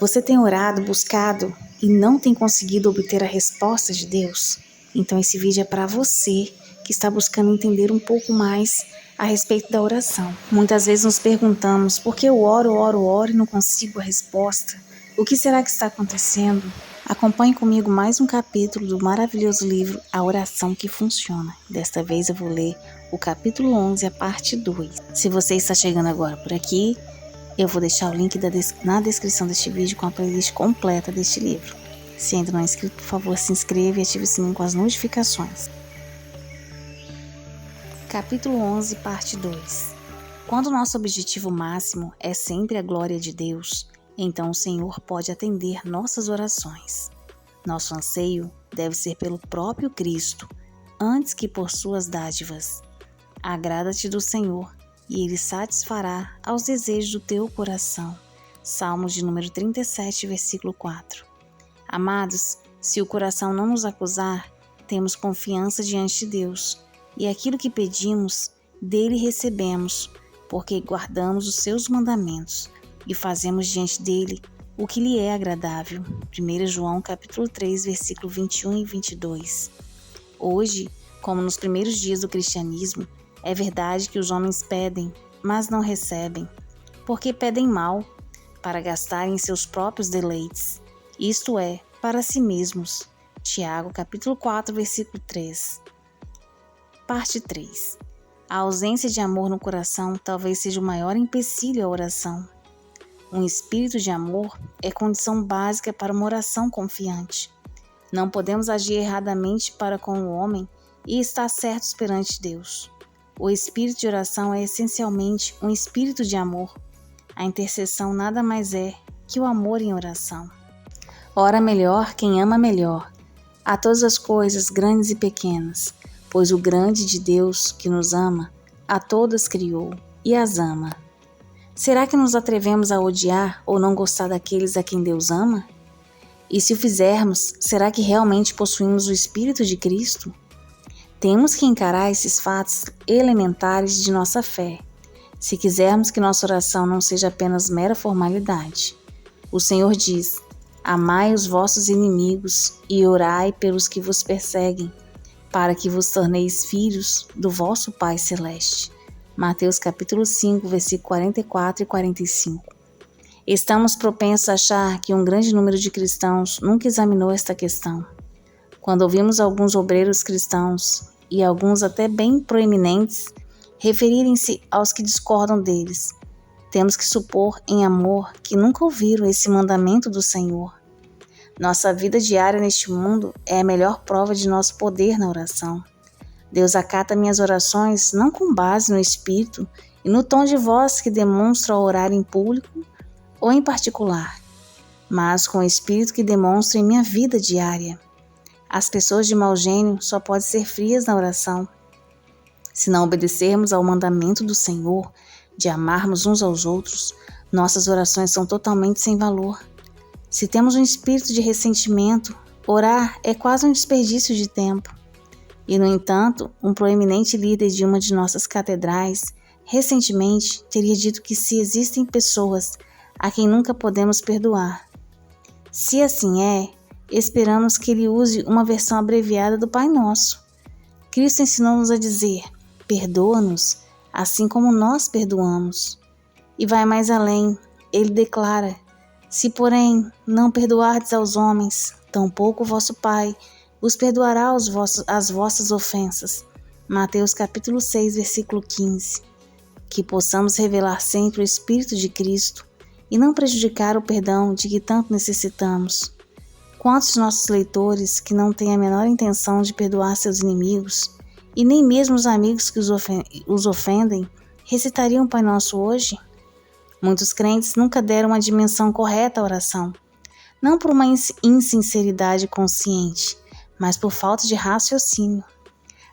Você tem orado, buscado e não tem conseguido obter a resposta de Deus? Então esse vídeo é para você que está buscando entender um pouco mais a respeito da oração. Muitas vezes nos perguntamos por que eu oro e não consigo a resposta. O que será que está acontecendo? Acompanhe comigo mais um capítulo do maravilhoso livro A Oração que Funciona. Desta vez eu vou ler o capítulo 11, a parte 2. Se você está chegando agora por aqui, eu vou deixar o link na descrição deste vídeo com a playlist completa deste livro. Se ainda não é inscrito, por favor, se inscreva e ative o sininho com as notificações. Capítulo 11, parte 2. Quando nosso objetivo máximo é sempre a glória de Deus, então o Senhor pode atender nossas orações. Nosso anseio deve ser pelo próprio Cristo, antes que por suas dádivas. Agrada-te do Senhor, e Ele satisfará aos desejos do teu coração. Salmos de número 37, versículo 4. Amados, se o coração não nos acusar, temos confiança diante de Deus, e aquilo que pedimos, dele recebemos, porque guardamos os seus mandamentos e fazemos diante dele o que lhe é agradável. 1 João capítulo 3, versículo 21 e 22. Hoje, como nos primeiros dias do cristianismo, é verdade que os homens pedem, mas não recebem, porque pedem mal, para gastarem em seus próprios deleites, isto é, para si mesmos. Tiago capítulo 4, versículo 3. Parte 3. A ausência de amor no coração talvez seja o maior empecilho à oração. Um espírito de amor é condição básica para uma oração confiante. Não podemos agir erradamente para com o homem e estar certos perante Deus. O espírito de oração é essencialmente um espírito de amor. A intercessão nada mais é que o amor em oração. Ora melhor quem ama melhor, a todas as coisas grandes e pequenas, pois o grande de Deus que nos ama, a todas criou e as ama. Será que nos atrevemos a odiar ou não gostar daqueles a quem Deus ama? E se o fizermos, será que realmente possuímos o Espírito de Cristo? Temos que encarar esses fatos elementares de nossa fé, se quisermos que nossa oração não seja apenas mera formalidade. O Senhor diz: amai os vossos inimigos e orai pelos que vos perseguem, para que vos torneis filhos do vosso Pai Celeste. Mateus capítulo 5, versículo 44 e 45. Estamos propensos a achar que um grande número de cristãos nunca examinou esta questão. Quando ouvimos alguns obreiros cristãos, e alguns até bem proeminentes, referirem-se aos que discordam deles, temos que supor em amor que nunca ouviram esse mandamento do Senhor. Nossa vida diária neste mundo é a melhor prova de nosso poder na oração. Deus acata minhas orações não com base no espírito e no tom de voz que demonstro ao orar em público ou em particular, mas com o espírito que demonstro em minha vida diária. As pessoas de mau gênio só podem ser frias na oração. Se não obedecermos ao mandamento do Senhor de amarmos uns aos outros, nossas orações são totalmente sem valor. Se temos um espírito de ressentimento, orar é quase um desperdício de tempo. E, no entanto, um proeminente líder de uma de nossas catedrais, recentemente, teria dito que se existem pessoas a quem nunca podemos perdoar. Se assim é, esperamos que ele use uma versão abreviada do Pai Nosso. Cristo ensinou-nos a dizer: perdoa-nos, assim como nós perdoamos. E vai mais além, ele declara: se, porém, não perdoardes aos homens, tampouco o vosso Pai os perdoará as vossas ofensas. Mateus capítulo 6, versículo 15. Que possamos revelar sempre o Espírito de Cristo e não prejudicar o perdão de que tanto necessitamos. Quantos nossos leitores que não têm a menor intenção de perdoar seus inimigos, e nem mesmo os amigos que os ofendem, recitariam o Pai Nosso hoje? Muitos crentes nunca deram uma dimensão correta à oração, não por uma insinceridade consciente, mas por falta de raciocínio.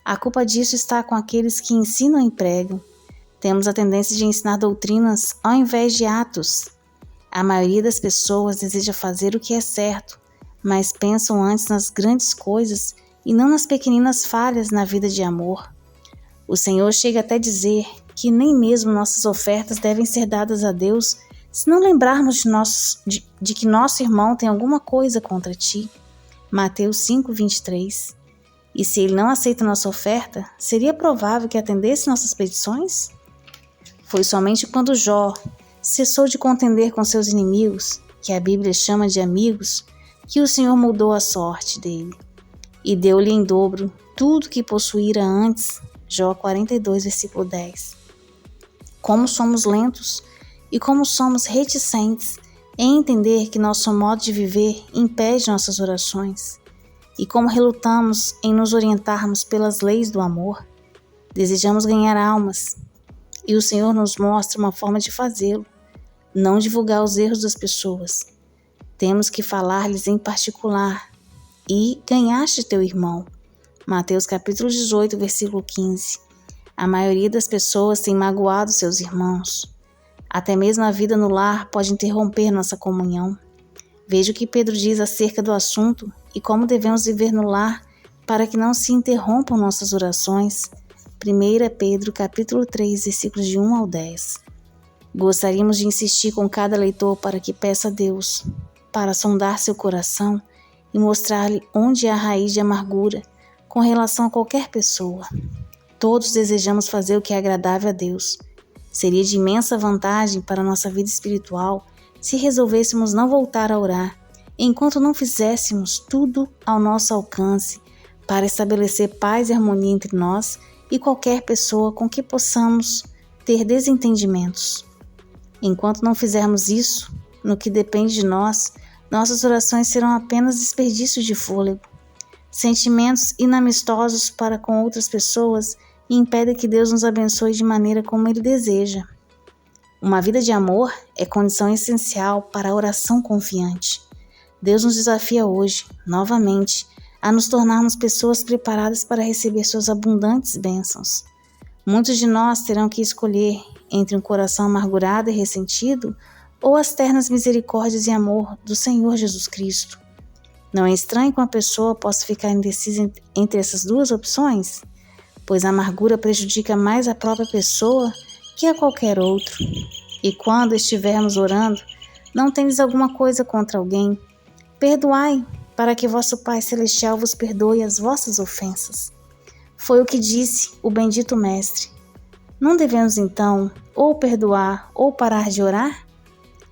A culpa disso está com aqueles que ensinam e pregam. Temos a tendência de ensinar doutrinas ao invés de atos. A maioria das pessoas deseja fazer o que é certo, mas pensam antes nas grandes coisas e não nas pequeninas falhas na vida de amor. O Senhor chega até dizer que nem mesmo nossas ofertas devem ser dadas a Deus Se não lembrarmos de que nosso irmão tem alguma coisa contra ti, Mateus 5:23, e se ele não aceita nossa oferta, seria provável que atendesse nossas petições? Foi somente quando Jó cessou de contender com seus inimigos, que a Bíblia chama de amigos, que o Senhor mudou a sorte dele e deu-lhe em dobro tudo que possuíra antes. Jó 42, versículo 10. Como somos lentos e como somos reticentes em entender que nosso modo de viver impede nossas orações, e como relutamos em nos orientarmos pelas leis do amor. Desejamos ganhar almas, e o Senhor nos mostra uma forma de fazê-lo: não divulgar os erros das pessoas. Temos que falar-lhes em particular. E ganhaste teu irmão. Mateus capítulo 18, versículo 15. A maioria das pessoas tem magoado seus irmãos. Até mesmo a vida no lar pode interromper nossa comunhão. Veja o que Pedro diz acerca do assunto e como devemos viver no lar para que não se interrompam nossas orações. 1 Pedro capítulo 3, versículos de 1 ao 10. Gostaríamos de insistir com cada leitor para que peça a Deus para sondar seu coração e mostrar-lhe onde há raiz de amargura com relação a qualquer pessoa. Todos desejamos fazer o que é agradável a Deus. Seria de imensa vantagem para a nossa vida espiritual se resolvêssemos não voltar a orar, enquanto não fizéssemos tudo ao nosso alcance para estabelecer paz e harmonia entre nós e qualquer pessoa com que possamos ter desentendimentos. Enquanto não fizermos isso, no que depende de nós, nossas orações serão apenas desperdício de fôlego. Sentimentos inamistosos para com outras pessoas impedem que Deus nos abençoe de maneira como Ele deseja. Uma vida de amor é condição essencial para a oração confiante. Deus nos desafia hoje, novamente, a nos tornarmos pessoas preparadas para receber suas abundantes bênçãos. Muitos de nós terão que escolher entre um coração amargurado e ressentido ou as ternas misericórdias e amor do Senhor Jesus Cristo. Não é estranho que uma pessoa possa ficar indecisa entre essas duas opções, pois a amargura prejudica mais a própria pessoa que a qualquer outro. E quando estivermos orando, não tendes alguma coisa contra alguém, perdoai, para que vosso Pai Celestial vos perdoe as vossas ofensas. Foi o que disse o bendito Mestre. Não devemos então ou perdoar ou parar de orar?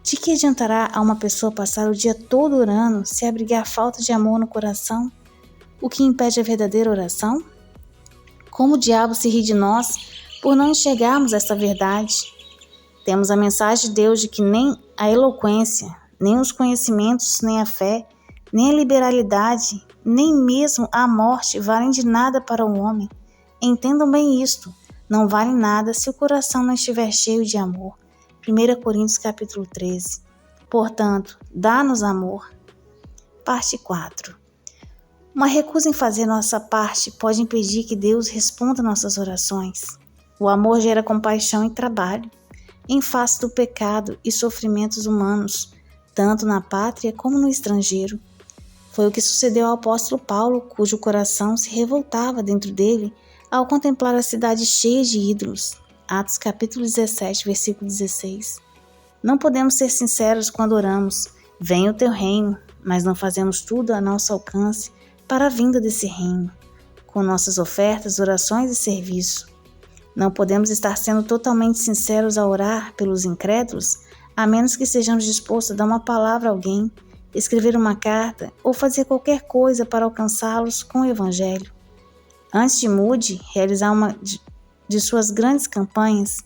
De que adiantará a uma pessoa passar o dia todo orando se abrigar falta de amor no coração, o que impede a verdadeira oração? Como o diabo se ri de nós por não enxergarmos esta verdade? Temos a mensagem de Deus de que nem a eloquência, nem os conhecimentos, nem a fé, nem a liberalidade, nem mesmo a morte valem de nada para o homem. Entendam bem isto, não vale nada se o coração não estiver cheio de amor. 1 Coríntios capítulo 13. Portanto, dá-nos amor. Parte 4. Uma recusa em fazer nossa parte pode impedir que Deus responda nossas orações. O amor gera compaixão e trabalho, em face do pecado e sofrimentos humanos, tanto na pátria como no estrangeiro. Foi o que sucedeu ao apóstolo Paulo, cujo coração se revoltava dentro dele ao contemplar a cidade cheia de ídolos. Atos capítulo 17, versículo 16. Não podemos ser sinceros quando oramos: venha o teu reino, mas não fazemos tudo a nosso alcance para a vinda desse reino, com nossas ofertas, orações e serviço. Não podemos estar sendo totalmente sinceros ao orar pelos incrédulos, a menos que sejamos dispostos a dar uma palavra a alguém, escrever uma carta ou fazer qualquer coisa para alcançá-los com o Evangelho. Antes de Moody realizar uma de suas grandes campanhas,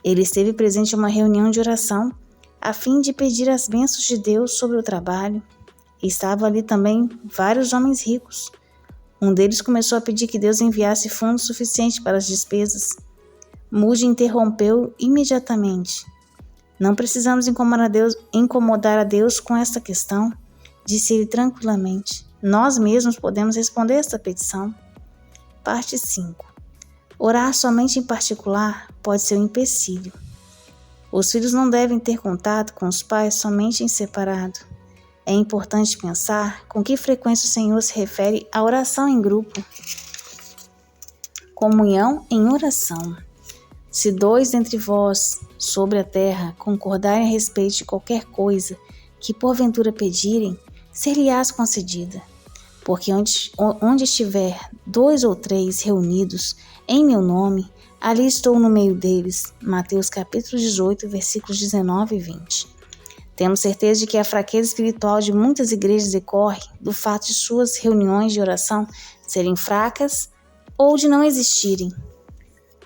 ele esteve presente em uma reunião de oração a fim de pedir as bênçãos de Deus sobre o trabalho. Estavam ali também vários homens ricos. Um deles começou a pedir que Deus enviasse fundos suficientes para as despesas. Moody interrompeu imediatamente. Não precisamos incomodar a Deus com esta questão, disse ele tranquilamente. Nós mesmos podemos responder esta petição. Parte 5. Orar somente em particular pode ser um empecilho. Os filhos não devem ter contato com os pais somente em separado. É importante pensar com que frequência o Senhor se refere à oração em grupo. Comunhão em oração. Se 2 dentre vós sobre a terra concordarem a respeito de qualquer coisa que porventura pedirem, ser-lhe-ás concedida. Porque onde estiver 2 ou 3 reunidos em meu nome, ali estou no meio deles. Mateus capítulo 18, versículos 19 e 20. Temos certeza de que a fraqueza espiritual de muitas igrejas decorre do fato de suas reuniões de oração serem fracas ou de não existirem.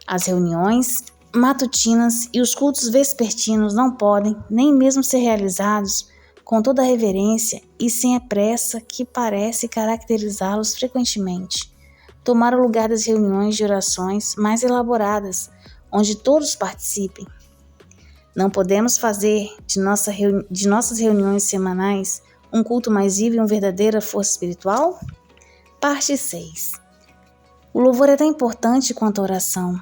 As reuniões matutinas e os cultos vespertinos não podem nem mesmo ser realizados com toda a reverência e sem a pressa que parece caracterizá-los frequentemente. Tomar o lugar das reuniões de orações mais elaboradas, onde todos participem. Não podemos fazer de nossas reuniões semanais um culto mais vivo e uma verdadeira força espiritual? Parte 6. O louvor é tão importante quanto a oração.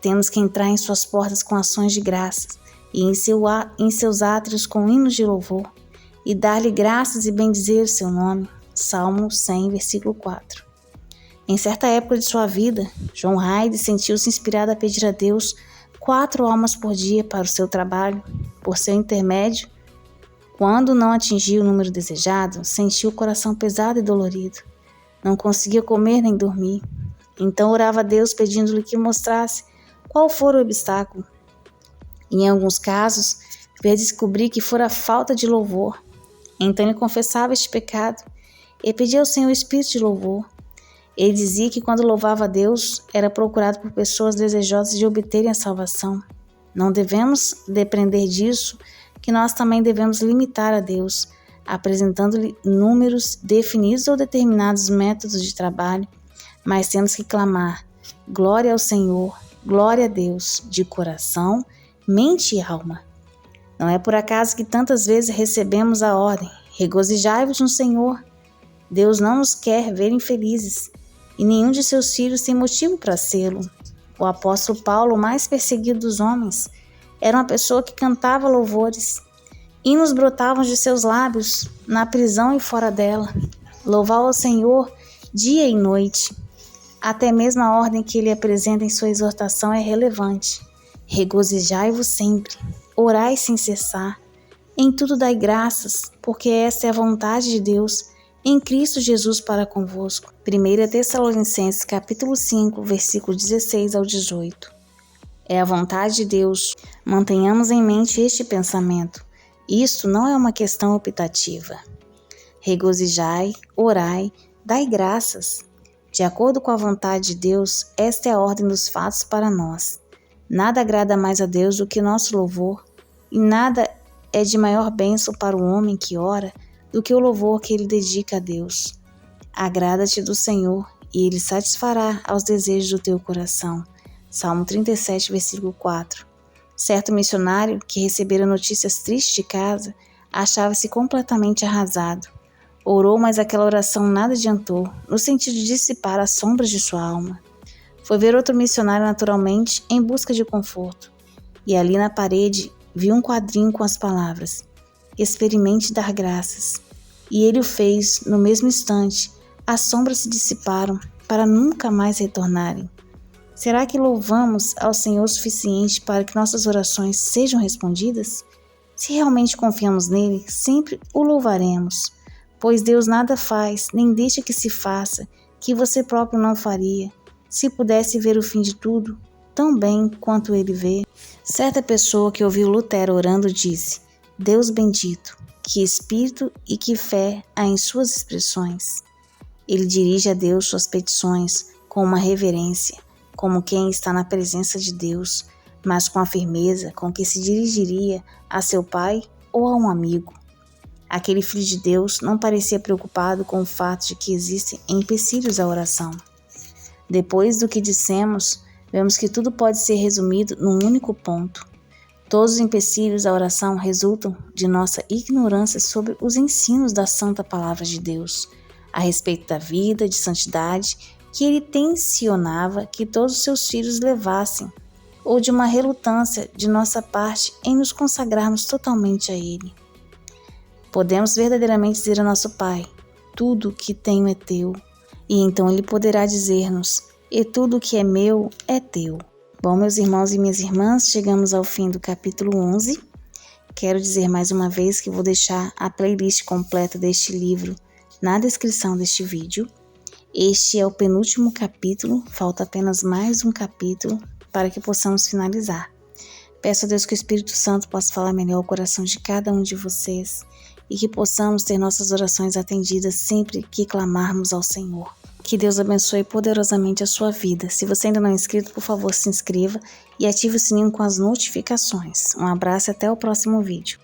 Temos que entrar em suas portas com ações de graças e em seus átrios com hinos de louvor e dar-lhe graças e bendizer o seu nome. Salmo 100, versículo 4. Em certa época de sua vida, John Hyde sentiu-se inspirado a pedir a Deus 4 almas por dia para o seu trabalho. Por seu intermédio, quando não atingiu o número desejado, sentiu o coração pesado e dolorido. Não conseguia comer nem dormir. Então orava a Deus pedindo-lhe que mostrasse qual fora o obstáculo. Em alguns casos, veio descobrir que fora a falta de louvor. Então ele confessava este pecado e pedia ao Senhor o espírito de louvor. Ele dizia que quando louvava a Deus, era procurado por pessoas desejosas de obterem a salvação. Não devemos depender disso, que nós também devemos limitar a Deus, apresentando-lhe números definidos ou determinados métodos de trabalho, mas temos que clamar: glória ao Senhor, glória a Deus, de coração, mente e alma. Não é por acaso que tantas vezes recebemos a ordem: regozijai-vos no Senhor. Deus não nos quer ver infelizes, e nenhum de seus filhos tem motivo para sê-lo. O apóstolo Paulo, o mais perseguido dos homens, era uma pessoa que cantava louvores. Hinos brotavam de seus lábios, na prisão e fora dela. Louvava ao Senhor dia e noite. Até mesmo a ordem que ele apresenta em sua exortação é relevante. Regozijai-vos sempre, orai sem cessar. Em tudo dai graças, porque esta é a vontade de Deus em Cristo Jesus para convosco. 1 Tessalonicenses capítulo 5, versículo 16 ao 18. É a vontade de Deus. Mantenhamos em mente este pensamento. Isto não é uma questão optativa. Regozijai, orai, dai graças. De acordo com a vontade de Deus, esta é a ordem dos fatos para nós. Nada agrada mais a Deus do que nosso louvor, e nada é de maior bênção para o homem que ora do que o louvor que ele dedica a Deus. Agrada-te do Senhor, e ele satisfará aos desejos do teu coração. Salmo 37, versículo 4. Certo missionário, que recebera notícias tristes de casa, achava-se completamente arrasado. Orou, mas aquela oração nada adiantou, no sentido de dissipar as sombras de sua alma. Foi ver outro missionário naturalmente, em busca de conforto. E ali na parede, viu um quadrinho com as palavras: experimente dar graças. E ele o fez, no mesmo instante, as sombras se dissiparam, para nunca mais retornarem. Será que louvamos ao Senhor o suficiente para que nossas orações sejam respondidas? Se realmente confiamos nele, sempre o louvaremos, pois Deus nada faz, nem deixa que se faça, que você próprio não faria, se pudesse ver o fim de tudo, tão bem quanto ele vê. Certa pessoa que ouviu Lutero orando disse: Deus bendito, que espírito e que fé há em suas expressões. Ele dirige a Deus suas petições com uma reverência, como quem está na presença de Deus, mas com a firmeza com que se dirigiria a seu pai ou a um amigo. Aquele filho de Deus não parecia preocupado com o fato de que existem empecilhos à oração. Depois do que dissemos, vemos que tudo pode ser resumido num único ponto. Todos os empecilhos à oração resultam de nossa ignorância sobre os ensinos da Santa Palavra de Deus, a respeito da vida de santidade que ele tensionava que todos os seus filhos levassem, ou de uma relutância de nossa parte em nos consagrarmos totalmente a ele. Podemos verdadeiramente dizer a nosso Pai: tudo que tenho é teu, e então ele poderá dizer-nos: e tudo que é meu é teu. Bom, meus irmãos e minhas irmãs, chegamos ao fim do capítulo 11. Quero dizer mais uma vez que vou deixar a playlist completa deste livro na descrição deste vídeo. Este é o penúltimo capítulo, falta apenas mais um capítulo para que possamos finalizar. Peço a Deus que o Espírito Santo possa falar melhor ao coração de cada um de vocês e que possamos ter nossas orações atendidas sempre que clamarmos ao Senhor. Que Deus abençoe poderosamente a sua vida. Se você ainda não é inscrito, por favor, se inscreva e ative o sininho com as notificações. Um abraço e até o próximo vídeo.